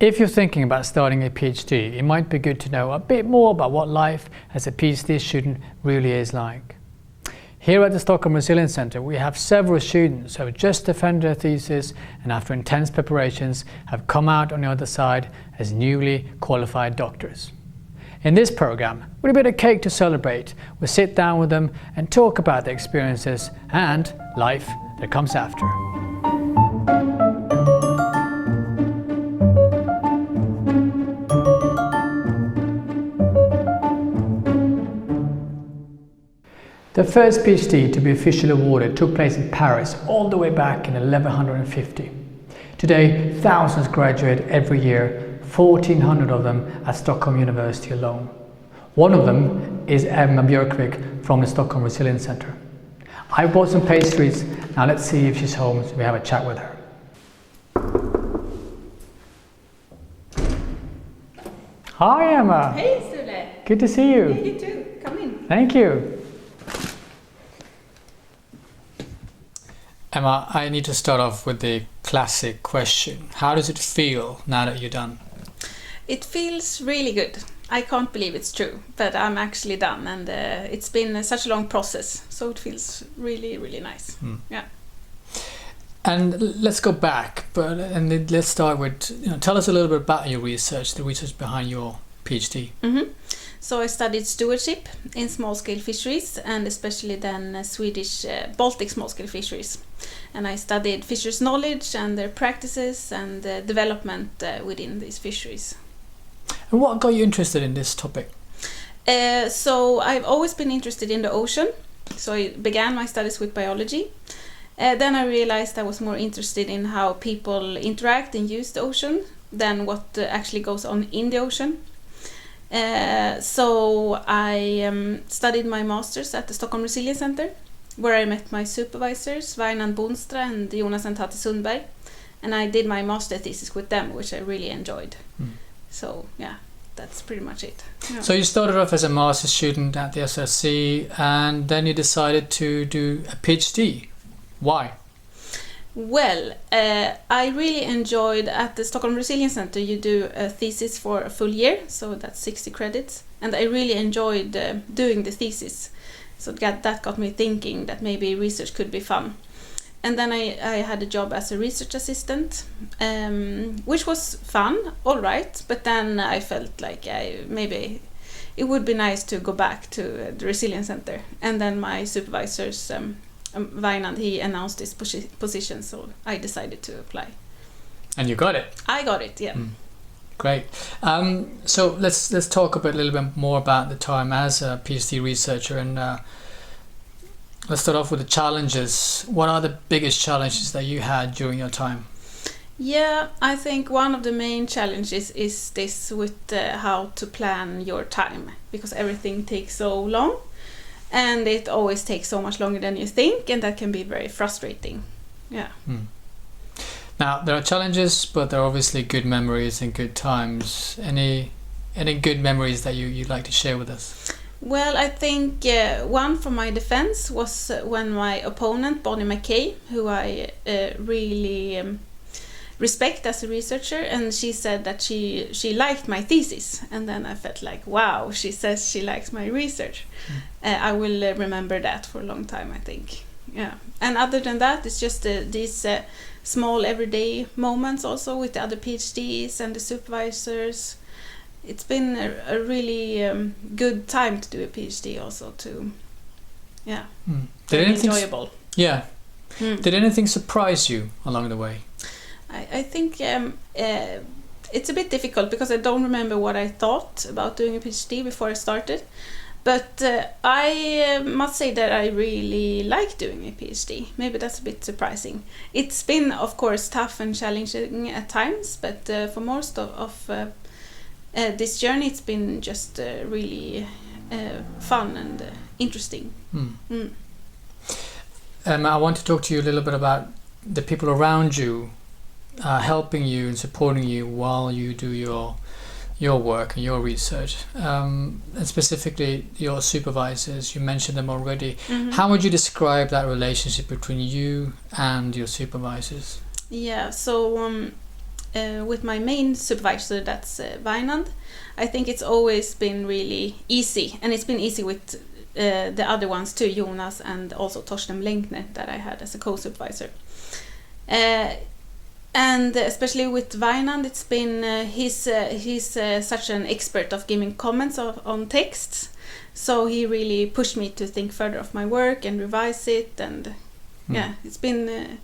If you're thinking about starting a PhD, it might be good to know a bit more about what life as a PhD student really is like. Here at the Stockholm Resilience Centre, we have several students who have just defended their thesis and after intense preparations have come out on the other side as newly qualified doctors. In this program, with a bit of cake to celebrate, we'll sit down with them and talk about their experiences and life that comes after. The first PhD to be officially awarded took place in Paris all the way back in 1150. Today, thousands graduate every year, 1,400 of them at Stockholm University alone. One of them is Emma Björkvik from the Stockholm Resilience Centre. I bought some pastries, now let's see if she's home so we have a chat with her. Hi Emma! Hey Sule! Good to see you! Yeah, you too, come in. Thank you! Emma, I need to start off with the classic question. How does it feel now that you're done? It feels really good. I can't believe it's true, but I'm actually done, and it's been such a long process, so it feels really, really nice. Yeah. And let's go back, and let's start with, tell us a little bit about your research, the research behind your PhD. So I studied stewardship in small-scale fisheries, and especially then Swedish Baltic small-scale fisheries. And I studied fishers' knowledge and their practices and development within these fisheries. And what got you interested in this topic? So I've always been interested in the ocean. So I began my studies with biology. Then I realized I was more interested in how people interact and use the ocean than what actually goes on in the ocean. So I studied my master's at the Stockholm Resilience Centre, where I met my supervisors, Vainan Bonstra and Jonas and Tati Sundberg. And I did my master thesis with them, which I really enjoyed. So yeah, that's pretty much it. Yeah. So you started off as a master's student at the SRC and then you decided to do a PhD. Why? Well, I really enjoyed at the Stockholm Resilience Centre you do a thesis for a full year, so that's 60 credits, and I really enjoyed doing the thesis. So that got me thinking that maybe research could be fun. And then I had a job as a research assistant, which was fun, all right, but then I felt like maybe it would be nice to go back to the Resilience Centre. And then my supervisors, Vainan, he announced this position, so I decided to apply. And you got it? I got it, yeah. Great. So let's talk a little bit more about the time as a PhD researcher, and let's start off with the challenges. What are the biggest challenges that you had during your time? Yeah, I think one of the main challenges is this with how to plan your time, because everything takes so long and it always takes so much longer than you think, and that can be very frustrating. Yeah. Now, there are challenges, but there are obviously good memories and good times. Any good memories that you'd like to share with us? Well, I think one for my defense was when my opponent, Bonnie McKay, who I really respect as a researcher, and she said that she liked my thesis, and then I felt like, wow, she says she likes my research. I will remember that for a long time, I think. Yeah. And other than that, it's just these small everyday moments also with the other PhDs and the supervisors. It's been a really good time to do a PhD also too. Yeah. Did anything enjoyable. Yeah. Did anything surprise you along the way? I think it's a bit difficult because I don't remember what I thought about doing a PhD before I started. But I must say that I really like doing a PhD. Maybe that's a bit surprising. It's been, of course, tough and challenging at times, but for most of this journey, it's been just really fun and interesting. I want to talk to you a little bit about the people around you helping you and supporting you while you do your work and your research, and specifically your supervisors. You mentioned them already. How would you describe that relationship between you and your supervisors? Yeah, so with my main supervisor, that's Vinand, I think it's always been really easy, and it's been easy with the other ones too, Jonas and also Torsten Lenkner, that I had as a co-supervisor. And especially with Vinand, it's been he's such an expert of giving comments on texts, so he really pushed me to think further of my work and revise it, and it's been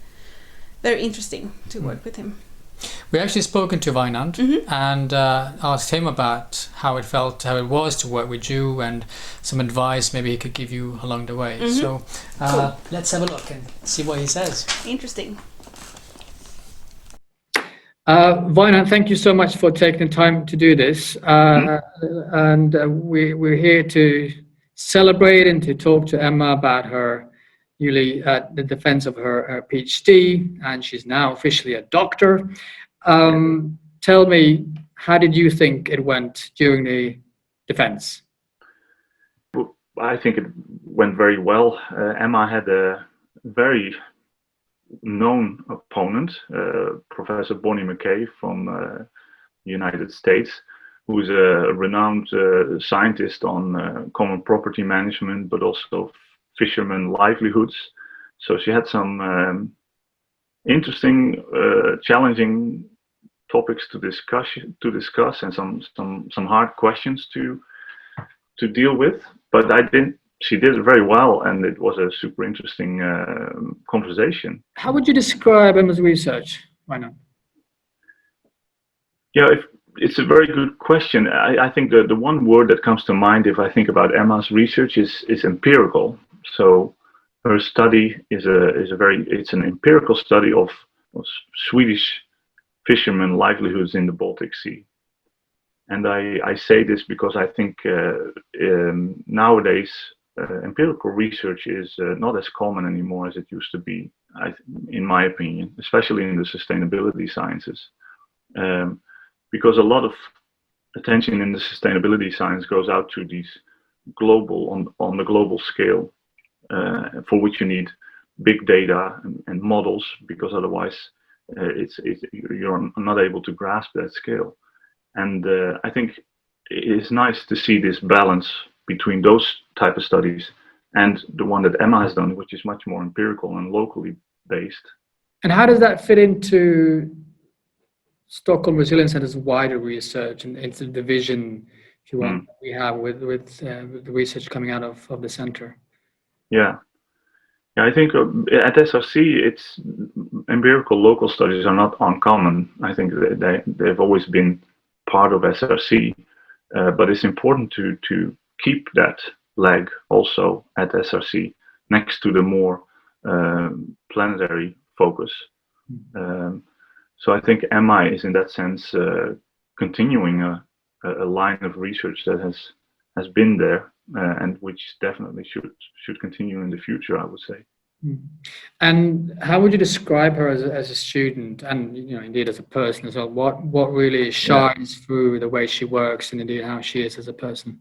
very interesting to work with him. We actually spoken to Vinand and asked him about how it was to work with you, and some advice maybe he could give you along the way. So Cool. Let's have a look and see what he says. Interesting. Vinand, thank you so much for taking the time to do this. And we're here to celebrate and to talk to Emma about her the defense of her PhD, and she's now officially a doctor. Tell me, how did you think it went during the defense? I think it went very well. Emma had a very known opponent, Professor Bonnie McKay from the United States, who's a renowned scientist on common property management, but also fishermen livelihoods. So she had some interesting, challenging topics to discuss, and some hard questions to deal with. But she did it very well, and it was a super interesting conversation. How would you describe Emma's research? Why not? Yeah, it's a very good question. I think the one word that comes to mind if I think about Emma's research is empirical. So her study is an empirical study of Swedish fishermen livelihoods in the Baltic Sea. And I say this because I think nowadays empirical research is not as common anymore as it used to be, in my opinion, especially in the sustainability sciences. Because a lot of attention in the sustainability science goes out to these on the global scale, for which you need big data and models, because otherwise you're not able to grasp that scale. And I think it is nice to see this balance between those type of studies and the one that Emma has done, which is much more empirical and locally based. And how does that fit into Stockholm Resilience Center's wider research and into the vision, if you want, we have with the research coming out of the center? Yeah, I think at SRC, it's empirical local studies are not uncommon. I think they've always been part of SRC, but it's important to keep that leg also at SRC next to the more planetary focus. So I think MI is in that sense continuing a line of research that has been there and which definitely should continue in the future, I would say. And how would you describe her as a student, and indeed as a person as well? What really shines through the way she works, and indeed how she is as a person?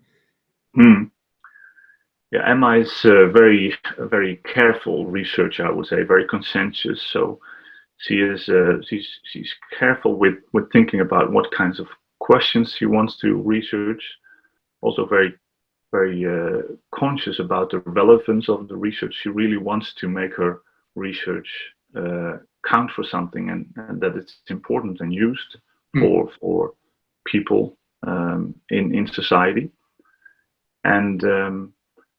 Yeah, Emma is a very careful researcher, I would say, very conscientious. So she's careful with thinking about what kinds of questions she wants to research. Also very conscious about the relevance of the research. She really wants to make her research count for something, and that it's important and used for people in society. And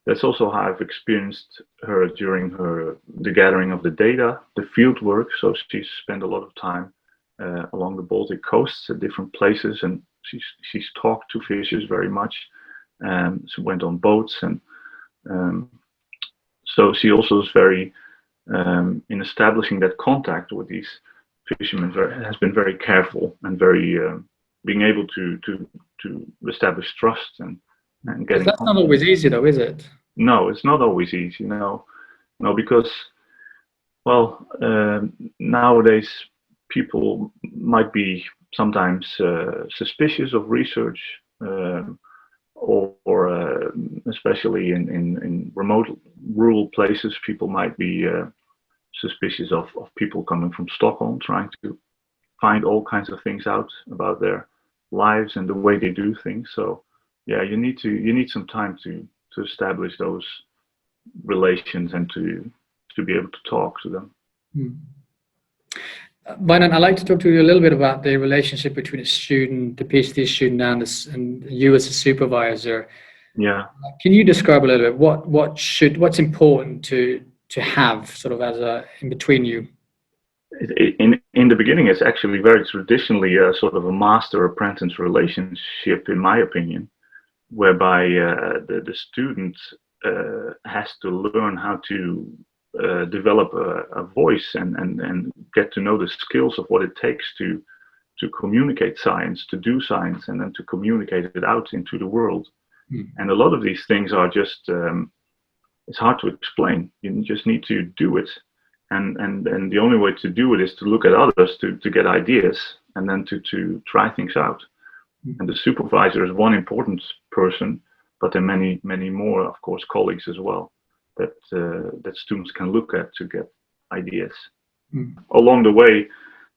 that's also how I've experienced her during the gathering of the data, the field work. So she spent a lot of time along the Baltic coasts at different places, and she's talked to fishers very much. She went on boats, and so she also is very in establishing that contact with these fishermen has been very careful and very being able to establish trust and getting. That's not always easy, though, is it? No, it's not always easy. No, because nowadays people might be sometimes suspicious of research. Or especially in remote rural places, people might be suspicious of people coming from Stockholm trying to find all kinds of things out about their lives and the way they do things. So yeah, you need some time to establish those relations and to be able to talk to them. Byron, I'd like to talk to you a little bit about the relationship between a student, the PhD student, and you as a supervisor. Yeah. Can you describe a little bit what's important to have sort of as in between you? In the beginning, it's actually very traditionally a sort of a master-apprentice relationship, in my opinion, whereby the student has to learn how to develop a voice and get to know the skills of what it takes to communicate science, to do science, and then to communicate it out into the world. And a lot of these things are just it's hard to explain. You just need to do it. And the only way to do it is to look at others, to get ideas, and then to try things out. And the supervisor is one important person, but there are many more, of course, colleagues as well that students can look at to get ideas. Along the way,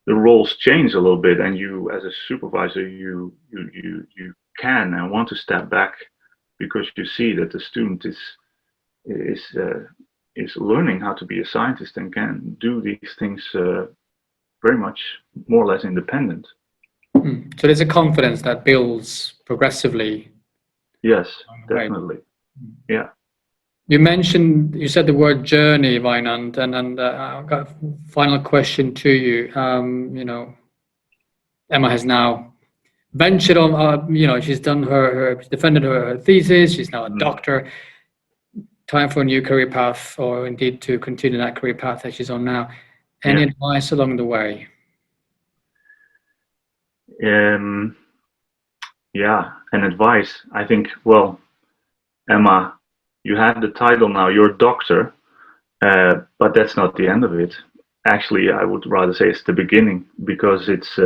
the roles change a little bit, and you, as a supervisor, you can and want to step back because you see that the student is learning how to be a scientist and can do these things very much more or less independent. So there's a confidence that builds progressively. Yes, definitely. Yeah. You said the word journey, Weinand, and I've got a final question to you. Emma has now ventured on, she's done defended her thesis, she's now a doctor. Time for a new career path, or indeed to continue that career path that she's on now. Any advice along the way? An advice. I think, well, Emma, you have the title now, you're a doctor, but that's not the end of it. Actually, I would rather say it's the beginning, because it's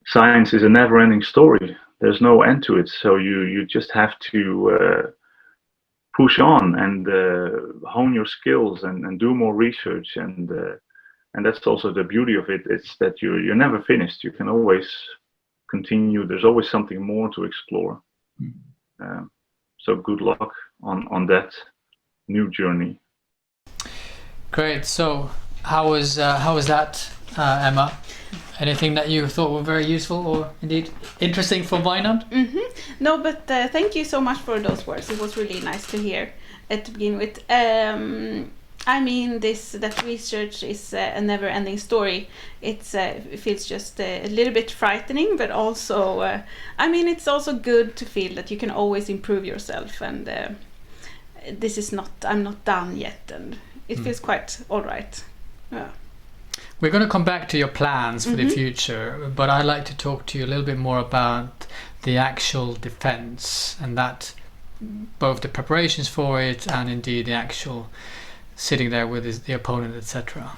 science is a never-ending story. There's no end to it, so you just have to push on and hone your skills and do more research, and that's also the beauty of it. It's that you're never finished. You can always continue. There's always something more to explore. So good luck on that new journey. Great. So how was that, Emma? Anything that you thought were very useful or indeed interesting for Weinand? No, but thank you so much for those words. It was really nice to hear to begin with. I mean, that research is a never-ending story. It feels just a little bit frightening, but also, it's also good to feel that you can always improve yourself. And I'm not done yet, and it feels quite all right. Yeah. We're going to come back to your plans for the future, but I'd like to talk to you a little bit more about the actual defense, and that both the preparations for it and indeed the actual sitting there with the opponent, etc.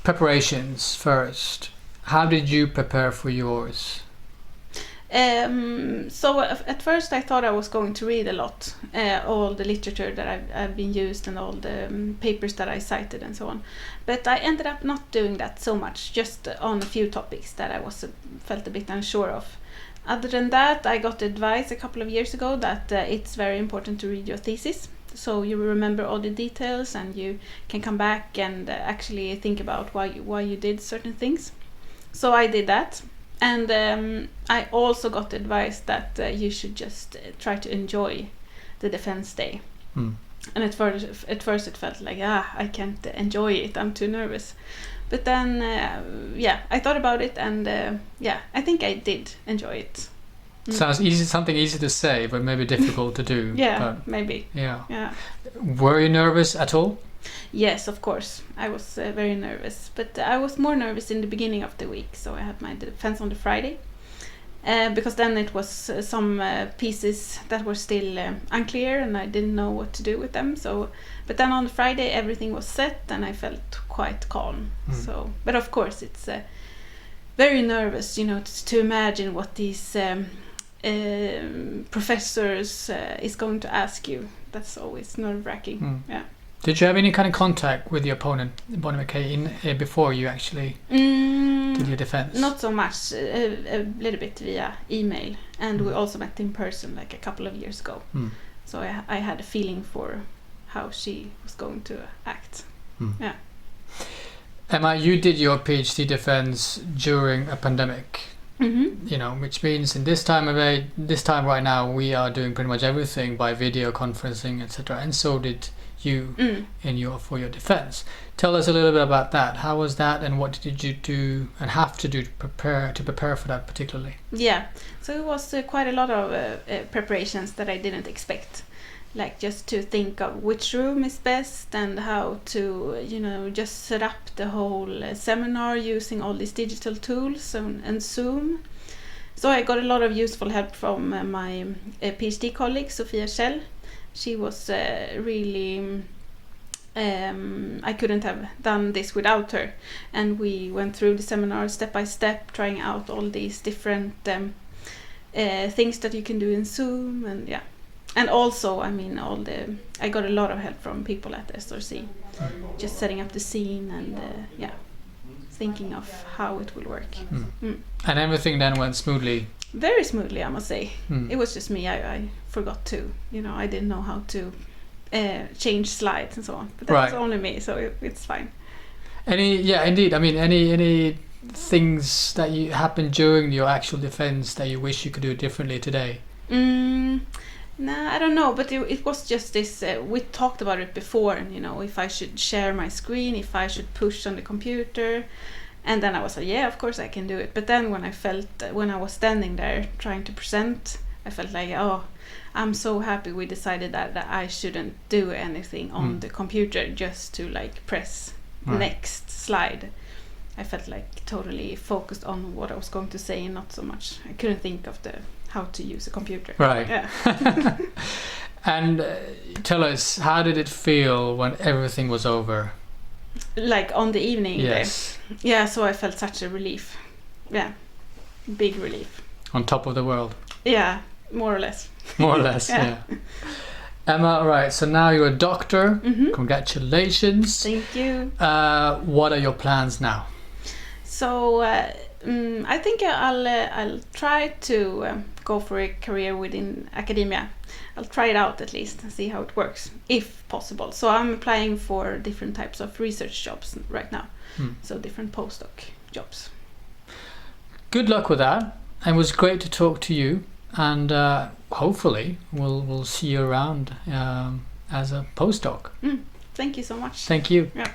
Preparations first. How did you prepare for yours? So at first I thought I was going to read a lot, all the literature that I've been used and all the papers that I cited and so on. But I ended up not doing that so much, just on a few topics that I felt a bit unsure of. Other than that, I got advice a couple of years ago that it's very important to read your thesis, so you remember all the details and you can come back and actually think about why you did certain things. So I did that. And I also got advice that you should just try to enjoy the defense day. And at first it felt like, I can't enjoy it, I'm too nervous. But then, I thought about it, and I think I did enjoy it. Sounds easy, something easy to say, but maybe difficult to do. Maybe. Yeah. Were you nervous at all? Yes, of course. I was very nervous, but I was more nervous in the beginning of the week. So I had my defense on the Friday, because then it was some pieces that were still unclear, and I didn't know what to do with them. But then on the Friday everything was set, and I felt quite calm. So, but of course it's very nervous, to imagine what these professors is going to ask you. That's always nerve-wracking. Yeah. Did you have any kind of contact with your opponent, Bonnie McKay, before you actually did your defense? Not so much, a little bit via email, and we also met in person like a couple of years ago. So I had a feeling for how she was going to act. Yeah. Emma, you did your PhD defense during a pandemic. You know, which means in this time right now, we are doing pretty much everything by video conferencing, etc. And so did you for your defense. Tell us a little bit about that. How was that, and what did you do and have to do to prepare for that particularly? Yeah, so it was quite a lot of preparations that I didn't expect. Like just to think of which room is best and how to, just set up the whole seminar using all these digital tools and Zoom. So I got a lot of useful help from my PhD colleague, Sofia Schell. She was really, I couldn't have done this without her. And we went through the seminar step by step, trying out all these different things that you can do in Zoom, and yeah. And also, I got a lot of help from people at the SRC, just setting up the scene and thinking of how it will work. And everything then went smoothly? Very smoothly, I must say. It was just me. I forgot to, I didn't know how to change slides and so on. But that's only me, so it's fine. Any things that you happened during your actual defense that you wish you could do differently today? Nah, I don't know, but it was just this, we talked about it before, if I should share my screen, if I should push on the computer, and then I was like, yeah, of course I can do it. But then when I was standing there trying to present, I felt like, oh, I'm so happy we decided that I shouldn't do anything on the computer, just to press next slide. I felt like totally focused on what I was going to say and not so much, I couldn't think of how to use a computer. Right. Yeah. And tell us, how did it feel when everything was over? Like on the evening? Yes. There. Yeah, so I felt such a relief. Yeah, big relief. On top of the world? Yeah, more or less. More or less, yeah. Emma, right, so now you're a doctor. Congratulations. Thank you. What are your plans now? So I think I'll try to go for a career within academia. I'll try it out at least and see how it works, if possible. So I'm applying for different types of research jobs right now. So different postdoc jobs. Good luck with that. It was great to talk to you, and hopefully we'll see you around as a postdoc. Thank you so much. Thank you. Yeah.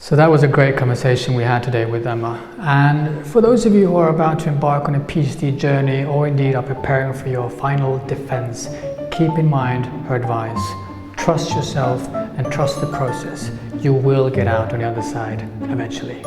So that was a great conversation we had today with Emma. And for those of you who are about to embark on a PhD journey, or indeed are preparing for your final defense, keep in mind her advice. Trust yourself and trust the process. You will get out on the other side eventually.